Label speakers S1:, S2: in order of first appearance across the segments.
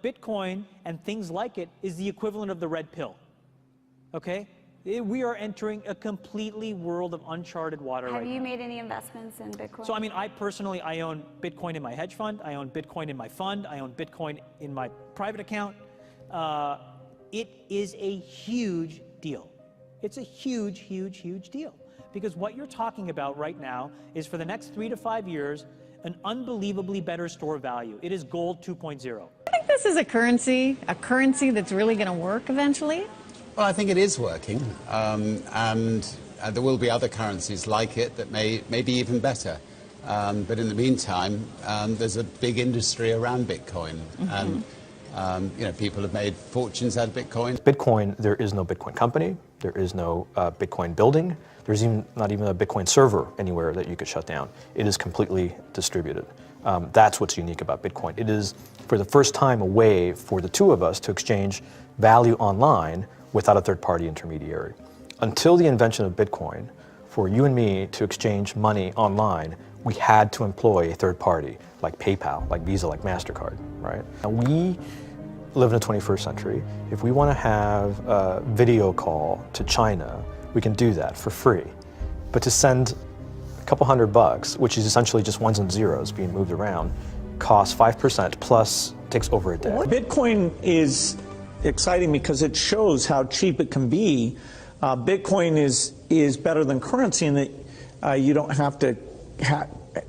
S1: Bitcoin and things like it is the equivalent of the red pill, okay? We are entering a completely world of uncharted water right now.
S2: Have you made any investments in Bitcoin?
S1: So, I mean, I personally own Bitcoin in my hedge fund. I own Bitcoin in my fund. I own Bitcoin in my private account. It is a huge deal. It's a huge, huge, huge deal. Because what you're talking about right now is for the next 3 to 5 years, an unbelievably better store value. It is gold 2.0.
S3: I think this is a currency that's really going to work eventually.
S4: Well, I think it is working, and there will be other currencies like it that may be even better. But in the meantime, there's a big industry around Bitcoin, and people have made fortunes out of Bitcoin.
S5: Bitcoin, there is no Bitcoin company, there is no Bitcoin building, there's not even a Bitcoin server anywhere that you could shut down. It is completely distributed. That's what's unique about Bitcoin. It is, for the first time, a way for the two of us to exchange value online without a third-party intermediary. Until the invention of Bitcoin, for you and me to exchange money online, we had to employ a third party, like PayPal, like Visa, like MasterCard, right? Now we live in the 21st century. If we want to have a video call to China, we can do that for free. But to send a couple $100, which is essentially just ones and zeros being moved around, costs 5% plus takes over a day.
S6: Bitcoin is exciting because it shows how cheap it can be. Bitcoin is better than currency in that you don't have to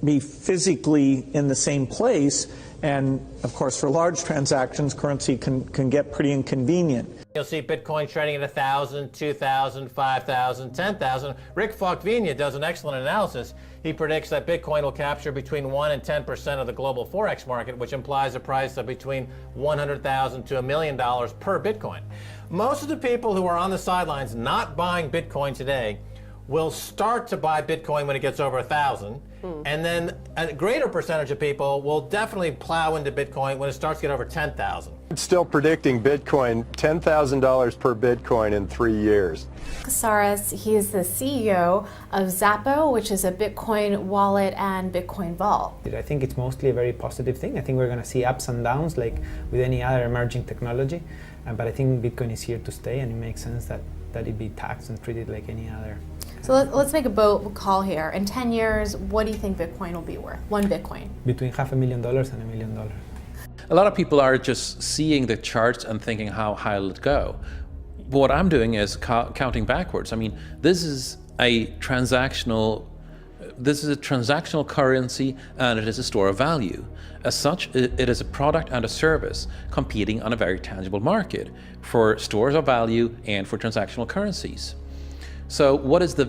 S6: be physically in the same place. And of course, for large transactions, currency can get pretty inconvenient.
S7: You'll see Bitcoin trading at 1,000, 2,000, 5,000, 10,000. Rick Falkvinia does an excellent analysis. He predicts that Bitcoin will capture between 1 and 10% of the global Forex market, which implies a price of between $100,000 to $1 million per Bitcoin. Most of the people who are on the sidelines not buying Bitcoin today will start to buy Bitcoin when it gets over 1,000, and then a greater percentage of people will definitely plow into Bitcoin when it starts to get over 10,000.
S8: It's still predicting Bitcoin $10,000 per Bitcoin in 3 years.
S9: Casares, he is the CEO of Zappo, which is a Bitcoin wallet and Bitcoin vault.
S10: I think it's mostly a very positive thing. I think we're going to see ups and downs like with any other emerging technology, but I think Bitcoin is here to stay, and it makes sense that it be taxed and treated like any other.
S9: So let's make a bold call here. In 10 years, what do you think Bitcoin will be worth? One Bitcoin?
S10: Between $500,000 and $1 million.
S11: A lot of people are just seeing the charts and thinking, how high will it go? What I'm doing is counting backwards. I mean, this is a transactional currency, and it is a store of value. As such, it is a product and a service competing on a very tangible market for stores of value and for transactional currencies. So what is the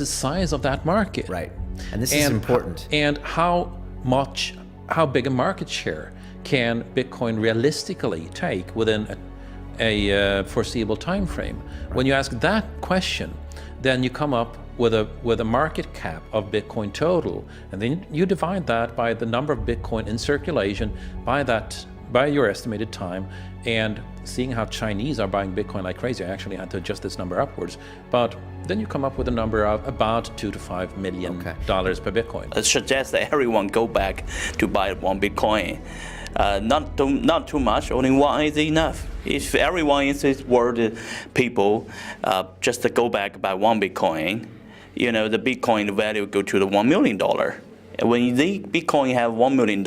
S11: size of that market?
S12: Right, and this is important.
S11: And how big a market share can Bitcoin realistically take within a foreseeable time frame? Right. When you ask that question, then you come up with a market cap of Bitcoin total, and then you divide that by the number of Bitcoin in circulation by your estimated time, and seeing how Chinese are buying Bitcoin like crazy. I actually had to adjust this number upwards, but then you come up with a number of about $2 to $5 million per Bitcoin.
S13: I suggest that everyone go back to buy one Bitcoin. Not too much, only one is enough. If everyone in this world, people, just to go back buy one Bitcoin, the Bitcoin value go to the $1 million. When the Bitcoin have $1 million,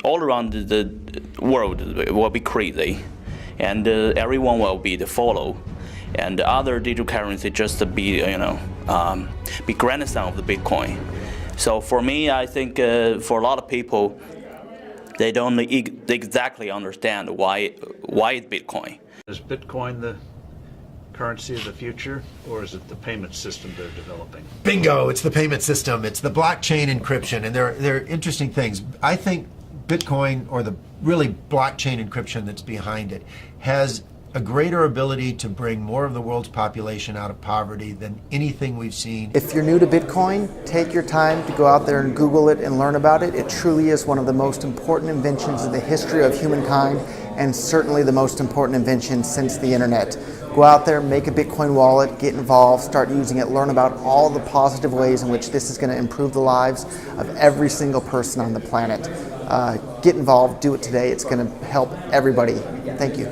S13: all around the world will be crazy, and everyone will be the follow, and the other digital currency just to be be grandson of the Bitcoin. So for me, I think for a lot of people, they don't exactly understand why it's Bitcoin.
S14: Is Bitcoin the currency of the future, or is it the payment system they're developing?
S15: Bingo! It's the payment system. It's the blockchain encryption, and they're interesting things. I think Bitcoin, or the really blockchain encryption that's behind it, has a greater ability to bring more of the world's population out of poverty than anything we've seen.
S16: If you're new to Bitcoin, take your time to go out there and Google it and learn about it. It truly is one of the most important inventions in the history of humankind, and certainly the most important invention since the internet. Go out there, make a Bitcoin wallet, get involved, start using it, learn about all the positive ways in which this is going to improve the lives of every single person on the planet. Get involved, do it today. It's going to help everybody. Thank you.